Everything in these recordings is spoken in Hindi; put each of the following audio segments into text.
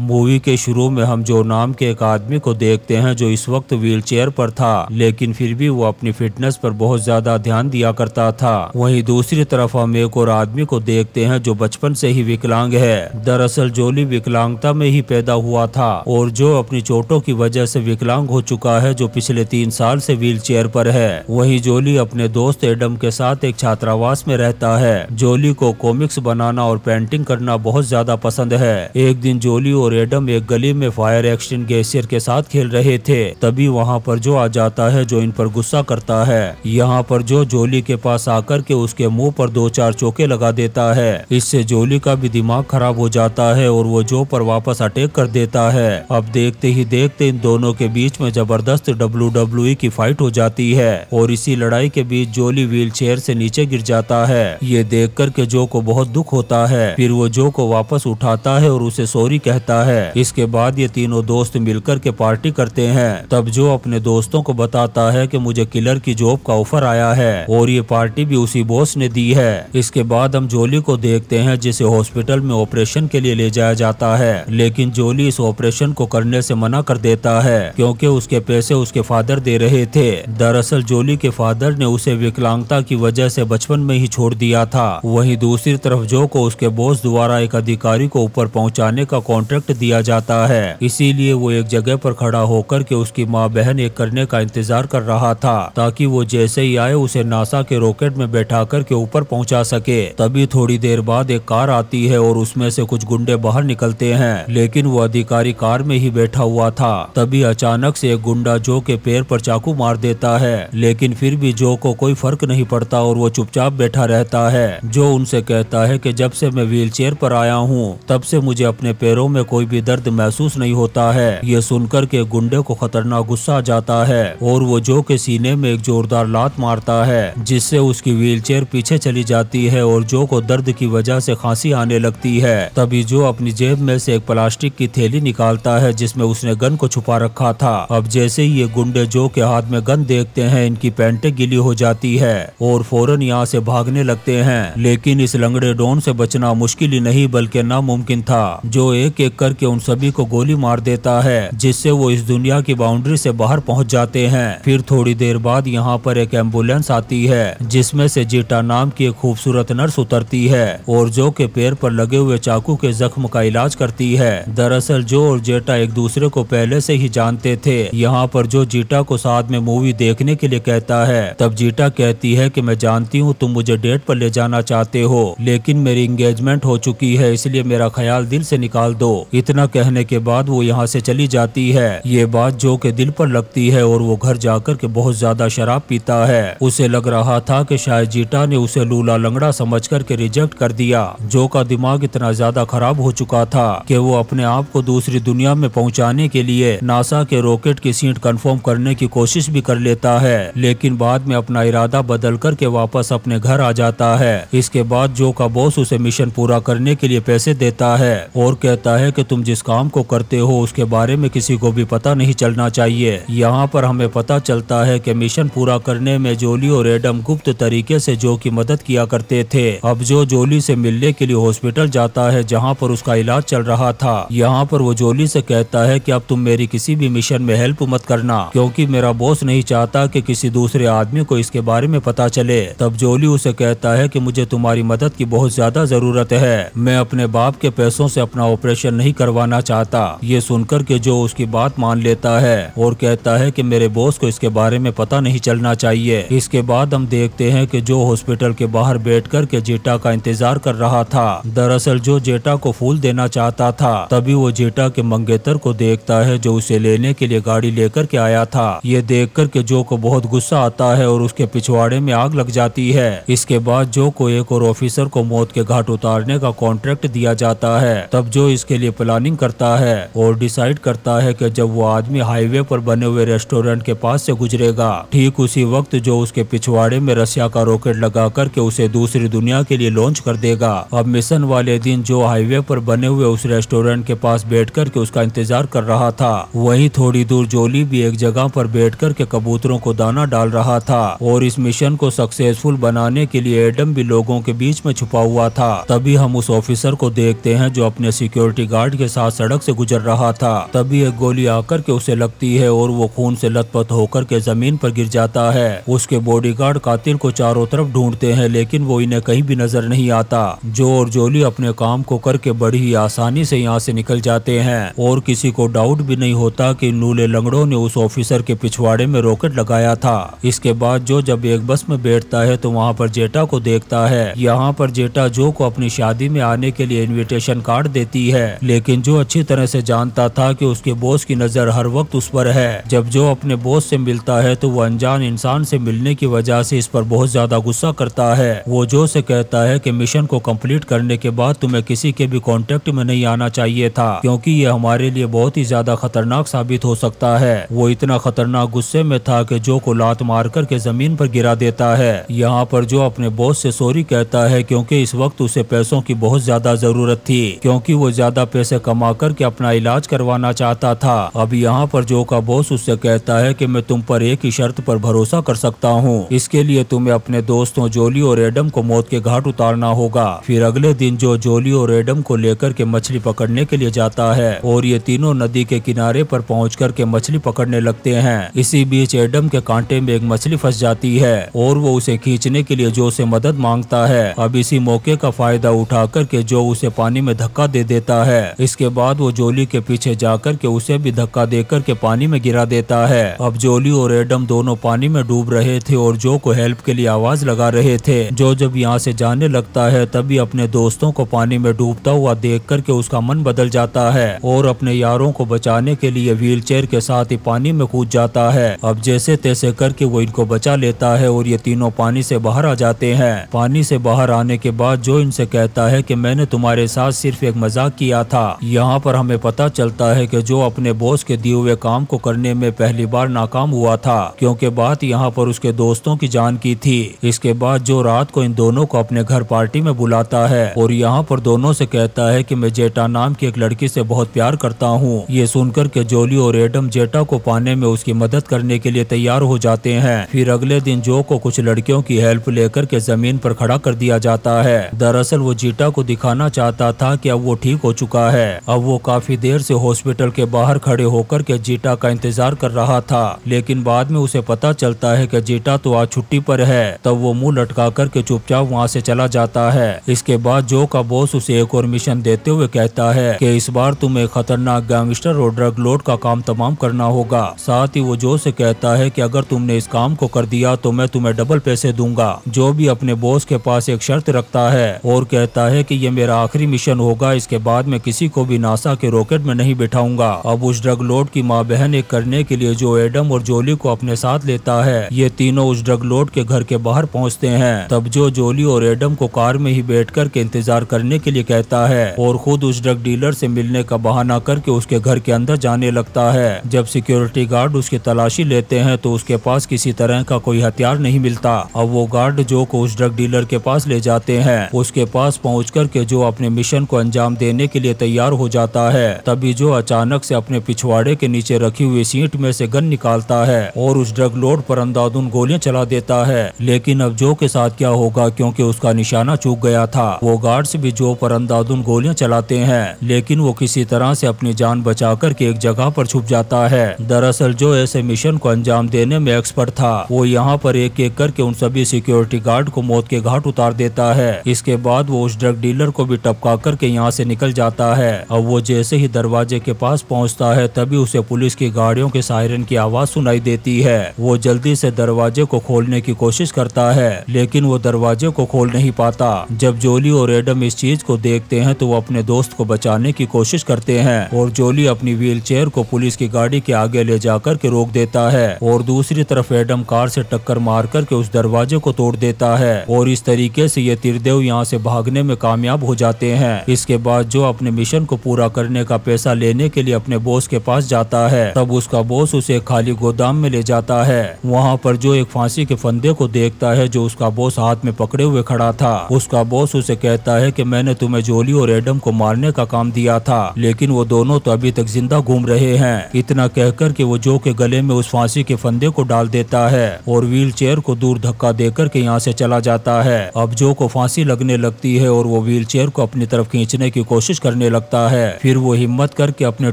मूवी के शुरू में हम जो नाम के एक आदमी को देखते हैं जो इस वक्त व्हील चेयर पर था, लेकिन फिर भी वो अपनी फिटनेस पर बहुत ज्यादा ध्यान दिया करता था। वहीं दूसरी तरफ हम एक और आदमी को देखते हैं जो बचपन से ही विकलांग है। दरअसल जोली विकलांगता में ही पैदा हुआ था और जो अपनी चोटों की वजह से विकलांग हो चुका है, जो पिछले 3 साल से व्हील चेयर पर है। वहीं जोली अपने दोस्त एडम के साथ एक छात्रावास में रहता है। जोली को कॉमिक्स बनाना और पेंटिंग करना बहुत ज्यादा पसंद है। एक दिन जोली और एडम एक गली में फायर एक्सटिंग्विशर के साथ खेल रहे थे, तभी वहाँ पर जो आ जाता है जो इन पर गुस्सा करता है। यहाँ पर जो जोली के पास आकर के उसके मुंह पर 2-4 चौके लगा देता है। इससे जोली का भी दिमाग खराब हो जाता है और वो जो पर वापस अटैक कर देता है। अब देखते ही देखते इन दोनों के बीच में जबरदस्त WWE की फाइट हो जाती है और इसी लड़ाई के बीच जोली व्हील चेयर से नीचे गिर जाता है। ये देख कर के जो को बहुत दुख होता है। फिर वो जो को वापस उठाता है और उसे सॉरी कहता है। इसके बाद ये तीनों दोस्त मिलकर के पार्टी करते हैं। तब जो अपने दोस्तों को बताता है कि मुझे किलर की जॉब का ऑफर आया है और ये पार्टी भी उसी बॉस ने दी है। इसके बाद हम जोली को देखते हैं जिसे हॉस्पिटल में ऑपरेशन के लिए ले जाया जाता है, लेकिन जोली इस ऑपरेशन को करने से मना कर देता है क्योंकि उसके पैसे उसके फादर दे रहे थे। दरअसल जोली के फादर ने उसे विकलांगता की वजह से बचपन में ही छोड़ दिया था। वहीं दूसरी तरफ जो को उसके बॉस द्वारा एक अधिकारी को ऊपर पहुंचाने का कॉन्ट्रैक्ट दिया जाता है, इसीलिए वो एक जगह पर खड़ा होकर के उसकी माँ बहन एक करने का इंतजार कर रहा था ताकि वो जैसे ही आए उसे नासा के रॉकेट में बैठा कर के ऊपर पहुंचा सके। तभी थोड़ी देर बाद एक कार आती है और उसमें से कुछ गुंडे बाहर निकलते हैं, लेकिन वो अधिकारी कार में ही बैठा हुआ था। तभी अचानक से एक गुंडा जो के पैर पर चाकू मार देता है, लेकिन फिर भी जो को कोई फर्क नहीं पड़ता और वो चुपचाप बैठा रहता है। जो उनसे कहता है कि जब से मैं व्हील चेयर पर आया हूँ तब से मुझे अपने पैरों में कोई भी दर्द महसूस नहीं होता है। ये सुनकर के गुंडे को खतरनाक गुस्सा आ जाता है और वो जो के सीने में एक जोरदार लात मारता है, जिससे उसकी व्हील चेयर पीछे चली जाती है और जो को दर्द की वजह से खांसी आने लगती है। तभी जो अपनी जेब में से एक प्लास्टिक की थैली निकालता है जिसमें उसने गन को छुपा रखा था। अब जैसे ही ये गुंडे जो के हाथ में गन देखते हैं, इनकी पैंटें गीली हो जाती है और फौरन यहाँ से भागने लगते हैं। लेकिन इस लंगड़े डॉन से बचना मुश्किल ही नहीं बल्कि नामुमकिन था। जो एक एक करके उन सभी को गोली मार देता है, जिससे वो इस दुनिया की बाउंड्री से बाहर पहुंच जाते हैं। फिर थोड़ी देर बाद यहाँ पर एक एम्बुलेंस आती है जिसमें से जीटा नाम की एक खूबसूरत नर्स उतरती है और जो के पैर पर लगे हुए चाकू के जख्म का इलाज करती है। दरअसल जो और जेटा एक दूसरे को पहले से ही जानते थे। यहाँ पर जो जीटा को साथ में मूवी देखने के लिए कहता है, तब जीटा कहती है कि मैं जानती हूँ तुम मुझे डेट पर ले जाना चाहते हो, लेकिन मेरी एंगेजमेंट हो चुकी है, इसलिए मेरा ख्याल दिल से निकाल दो। इतना कहने के बाद वो यहाँ से चली जाती है। ये बात जो के दिल पर लगती है और वो घर जाकर के बहुत ज्यादा शराब पीता है। उसे लग रहा था कि शायद जीटा ने उसे लूला लंगड़ा समझ कर के रिजेक्ट कर दिया। जो का दिमाग इतना ज्यादा खराब हो चुका था कि वो अपने आप को दूसरी दुनिया में पहुंचाने के लिए नासा के रॉकेट की सीट कंफर्म करने की कोशिश भी कर लेता है, लेकिन बाद में अपना इरादा बदल करके वापस अपने घर आ जाता है। इसके बाद जो का बॉस उसे मिशन पूरा करने के लिए पैसे देता है और कहता है कि तुम जिस काम को करते हो उसके बारे में किसी को भी पता नहीं चलना चाहिए। यहाँ पर हमें पता चलता है कि मिशन पूरा करने में जोली और एडम गुप्त तरीके से जो की मदद किया करते थे। अब जो जोली से मिलने के लिए हॉस्पिटल जाता है जहाँ पर उसका इलाज चल रहा था। यहाँ पर वो जोली से कहता है कि अब तुम मेरी किसी भी मिशन में हेल्प मत करना क्योंकि मेरा बॉस नहीं चाहता कि किसी दूसरे आदमी को इसके बारे में पता चले। तब जोली उसे कहता है कि मुझे तुम्हारी मदद की बहुत ज्यादा जरूरत है, मैं अपने बाप के पैसों से अपना ऑपरेशन नहीं करवाना चाहता। ये सुनकर के जो उसकी बात मान लेता है और कहता है कि मेरे बॉस को इसके बारे में पता नहीं चलना चाहिए। इसके बाद हम देखते हैं कि जो हॉस्पिटल के बाहर बैठ कर के जेटा का इंतजार कर रहा था। दरअसल जो जेटा को फूल देना चाहता था, तभी वो जेटा के मंगेतर को देखता है जो उसे लेने के लिए गाड़ी लेकर के आया था। ये देख कर के जो को बहुत गुस्सा आता है और उसके पिछवाड़े में आग लग जाती है। इसके बाद जो को एक और ऑफिसर को मौत के घाट उतारने का कॉन्ट्रैक्ट दिया जाता है। तब जो इसके लिए प्लानिंग करता है और डिसाइड करता है कि जब वो आदमी हाईवे पर बने हुए रेस्टोरेंट के पास से गुजरेगा, ठीक उसी वक्त जो उसके पिछवाड़े में रसिया का रॉकेट लगा करके उसे दूसरी दुनिया के लिए लॉन्च कर देगा। अब मिशन वाले दिन जो हाईवे पर बने हुए उस रेस्टोरेंट के पास बैठ कर के उसका इंतजार कर रहा था, वहीं थोड़ी दूर जोली भी एक जगह पर बैठ कर के कबूतरों को दाना डाल रहा था और इस मिशन को सक्सेसफुल बनाने के लिए एडम भी लोगों के बीच में छुपा हुआ था। तभी हम उस ऑफिसर को देखते हैं जो अपने सिक्योरिटी गार्ड गार्ड के साथ सड़क से गुजर रहा था। तभी एक गोली आकर के उसे लगती है और वो खून से लथपथ होकर के जमीन पर गिर जाता है। उसके बॉडीगार्ड कातिल को चारों तरफ ढूंढते हैं लेकिन वो इन्हें कहीं भी नजर नहीं आता। जो और जोली अपने काम को करके बड़ी ही आसानी से यहाँ से निकल जाते हैं और किसी को डाउट भी नहीं होता कि लूले लंगड़ों ने उस ऑफिसर के पिछवाड़े में रॉकेट लगाया था। इसके बाद जो जब एक बस में बैठता है तो वहाँ पर जेटा को देखता है। यहाँ पर जेटा जो को अपनी शादी में आने के लिए इनविटेशन कार्ड देती है, लेकिन जो अच्छी तरह से जानता था कि उसके बॉस की नजर हर वक्त उस पर है। जब जो अपने बॉस से मिलता है तो वो अनजान इंसान से मिलने की वजह से इस पर बहुत ज्यादा गुस्सा करता है। वो जो से कहता है कि मिशन को कंप्लीट करने के बाद तुम्हें किसी के भी कांटेक्ट में नहीं आना चाहिए था, क्योंकि ये हमारे लिए बहुत ही ज्यादा खतरनाक साबित हो सकता है। वो इतना खतरनाक गुस्से में था कि जो को लात मार कर के जमीन पर गिरा देता है। यहाँ पर जो अपने बॉस से सॉरी कहता है क्योंकि इस वक्त उसे पैसों की बहुत ज्यादा जरूरत थी, क्योंकि वो ज्यादा पैसे कमा करके अपना इलाज करवाना चाहता था। अब यहाँ पर जो का बॉस उससे कहता है कि मैं तुम पर एक ही शर्त पर भरोसा कर सकता हूँ, इसके लिए तुम्हें अपने दोस्तों जोली और एडम को मौत के घाट उतारना होगा। फिर अगले दिन जो जोली और एडम को लेकर के मछली पकड़ने के लिए जाता है और ये तीनों नदी के किनारे पर पहुँच कर के मछली पकड़ने लगते हैं। इसी बीच एडम के कांटे में एक मछली फंस जाती है और वो उसे खींचने के लिए जो से मदद मांगता है। अब इसी मौके का फायदा उठा करके जो उसे पानी में धक्का दे देता है। इसके बाद वो जोली के पीछे जाकर के उसे भी धक्का देकर के पानी में गिरा देता है। अब जोली और एडम दोनों पानी में डूब रहे थे और जो को हेल्प के लिए आवाज लगा रहे थे। जो जब यहाँ से जाने लगता है तभी अपने दोस्तों को पानी में डूबता हुआ देख करके उसका मन बदल जाता है और अपने यारों को बचाने के लिए व्हीलचेयर के साथ ही पानी में कूद जाता है। अब जैसे तैसे करके वो इनको बचा लेता है और ये तीनों पानी से बाहर आ जाते हैं। पानी से बाहर आने के बाद जो इनसे कहता है कि मैंने तुम्हारे साथ सिर्फ एक मजाक किया था। यहाँ पर हमें पता चलता है कि जो अपने बॉस के दिए हुए काम को करने में पहली बार नाकाम हुआ था, क्योंकि बात यहाँ पर उसके दोस्तों की जान की थी। इसके बाद जो रात को इन दोनों को अपने घर पार्टी में बुलाता है और यहाँ पर दोनों से कहता है कि मैं जेटा नाम की एक लड़की से बहुत प्यार करता हूँ। ये सुनकर के जोली और एडम जेटा को पाने में उसकी मदद करने के लिए तैयार हो जाते हैं। फिर अगले दिन जो को कुछ लड़कियों की हेल्प लेकर के जमीन पर खड़ा कर दिया जाता है। दरअसल वो जीटा को दिखाना चाहता था कि अब वो ठीक हो चुका है। अब वो काफी देर से हॉस्पिटल के बाहर खड़े होकर के जीटा का इंतजार कर रहा था, लेकिन बाद में उसे पता चलता है कि जीटा तो आज छुट्टी पर है। तब वो मुंह लटका करके चुपचाप वहाँ से चला जाता है। इसके बाद जो का बॉस उसे एक और मिशन देते हुए कहता है कि इस बार तुम्हें खतरनाक गैंगस्टर और ड्रग लॉर्ड का काम तमाम करना होगा। साथ ही वो जो से कहता है कि अगर तुमने इस काम को कर दिया तो मैं तुम्हें डबल पैसे दूंगा। जो भी अपने बॉस के पास एक शर्त रखता है और कहता है कि ये मेरा आखिरी मिशन होगा, इसके बाद मैं किसी को भी नासा के रॉकेट में नहीं बिठाऊंगा। अब उस ड्रग लॉर्ड की माँ बहन एक करने के लिए जो एडम और जोली को अपने साथ लेता है। ये तीनों उस ड्रग लॉर्ड के घर के बाहर पहुँचते हैं। तब जो जोली और एडम को कार में ही बैठ कर के इंतजार करने के लिए कहता है और खुद उस ड्रग डीलर से मिलने का बहाना करके उसके घर के अंदर जाने लगता है। जब सिक्योरिटी गार्ड उसकी तलाशी लेते हैं तो उसके पास किसी तरह का कोई हथियार नहीं मिलता। अब वो गार्ड जो को उस ड्रग डीलर के पास ले जाते हैं। उसके पास पहुँच कर के जो अपने मिशन को अंजाम देने के लिए तैयार हो जाता है। तभी जो अचानक से अपने पिछवाड़े के नीचे रखी हुई सीट में से गन निकालता है और उस ड्रग लॉर्ड पर अंधाधुन गोलियां चला देता है। लेकिन अब जो के साथ क्या होगा, क्योंकि उसका निशाना चूक गया था। वो गार्ड्स भी जो पर अंधाधुन गोलियां चलाते हैं, लेकिन वो किसी तरह से अपनी जान बचा कर के एक जगह पर छुप जाता है। दरअसल जो ऐसे मिशन को अंजाम देने में एक्सपर्ट था, वो यहाँ पर एक एक करके उन सभी सिक्योरिटी गार्ड को मौत के घाट उतार देता है। इसके बाद वो उस ड्रग डीलर को भी टपका करके यहाँ से निकल जाता है। अब वो जैसे ही दरवाजे के पास पहुँचता है तभी उसे पुलिस की गाड़ियों के सायरन की आवाज सुनाई देती है। वो जल्दी से दरवाजे को खोलने की कोशिश करता है, लेकिन वो दरवाजे को खोल नहीं पाता। जब जोली और एडम इस चीज को देखते हैं तो वो अपने दोस्त को बचाने की कोशिश करते हैं और जोली अपनी व्हीलचेयर को पुलिस की गाड़ी के आगे ले जाकर के रोक देता है और दूसरी तरफ एडम कार से टक्कर मार करके उस दरवाजे को तोड़ देता है और इस तरीके से ये तिरदेव यहाँ से भागने में कामयाब हो जाते हैं। इसके बाद जो अपने मिशन को पूरा करने का पैसा लेने के लिए अपने बॉस के पास जाता है, तब उसका बॉस उसे खाली गोदाम में ले जाता है। वहाँ पर जो एक फांसी के फंदे को देखता है जो उसका बॉस हाथ में पकड़े हुए खड़ा था। उसका बॉस उसे कहता है कि मैंने तुम्हें जोली और एडम को मारने का काम दिया था, लेकिन वो दोनों तो अभी तक जिंदा घूम रहे हैं। इतना कहकर के वो जो के गले में उस फांसी के फंदे को डाल देता है और व्हील चेयर को दूर धक्का देकर के यहाँ से चला जाता है। अब जो को फांसी लगने लगती है और वो व्हील चेयर को अपनी तरफ खींचने की कोशिश करने लगता है। फिर वो हिम्मत करके अपने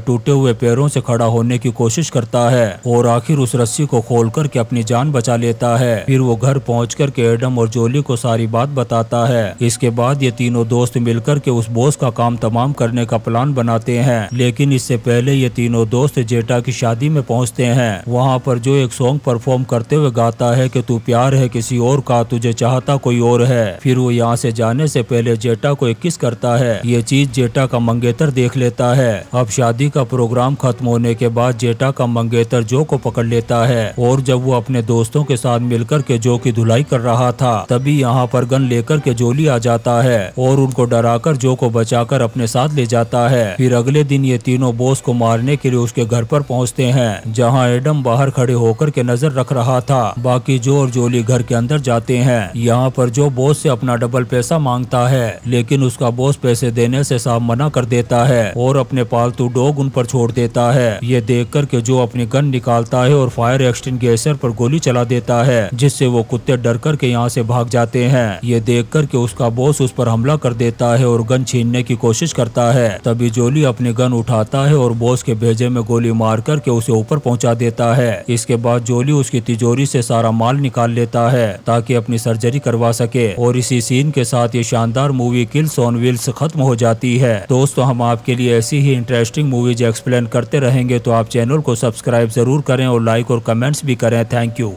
टूटे हुए पैरों से खड़ा होने की कोशिश करता है और आखिर उस रस्सी को खोल करके अपनी जान बचा लेता है। फिर वो घर पहुँच करके एडम और जोली को सारी बात बताता है। इसके बाद ये तीनों दोस्त मिलकर के उस बॉस का काम तमाम करने का प्लान बनाते हैं। लेकिन इससे पहले ये तीनों दोस्त जेटा की शादी में पहुंचते हैं। वहां पर जो एक सॉन्ग परफॉर्म करते हुए गाता है कि तू प्यार है किसी और का, तुझे चाहता कोई और है। फिर वो यहाँ से जाने से पहले जेटा को एक किस करता है। ये चीज जेटा का मंगेतर देख लेता है। अब शादी का प्रोग्राम खत्म होने के बाद जेटा का मंगेतर जो को पकड़ लेता है और जब वो अपने दोस्तों के साथ मिलकर के जो की धुलाई कर रहा था तभी यहाँ पर गन लेकर के जोली आ जाता है और उनको डराकर जो को बचाकर अपने साथ ले जाता है। फिर अगले दिन ये तीनों बॉस को मारने के लिए उसके घर पर पहुंचते हैं, जहां एडम बाहर खड़े होकर के नजर रख रहा था। बाकी जो और जोली घर के अंदर जाते हैं। यहाँ पर जो बॉस से अपना डबल पैसा मांगता है, लेकिन उसका बॉस पैसे देने से साफ मना कर देता है और अपने पालतू डॉग उन पर छोड़ देता है। ये देख कर के जो अपनी गन निकालता है और फायर एक्सटिंग्विशर पर गोली चला देता है, जिससे वो कुत्ते डर कर के यहाँ से भाग जाते हैं। ये देख कर के उसका बॉस उस पर हमला कर देता है और गन छीनने की कोशिश करता है। तभी जोली अपनी गन उठाता है और बॉस के भेजे में गोली मार कर के उसे ऊपर पहुंचा देता है। इसके बाद जोली उसकी तिजोरी से सारा माल निकाल लेता है ताकि अपनी सर्जरी करवा सके और इसी सीन के साथ ये शानदार मूवी किल्स ऑन व्हील्स खत्म हो जाती है। दोस्तों, हम आपके लिए ऐसी ही इंटरेस्टिंग मूवीज एक्सप्लेन करते रहेंगे, तो आप चैनल को सब्सक्राइब जरूर करें और लाइक और कमेंट्स भी करें। Thank you.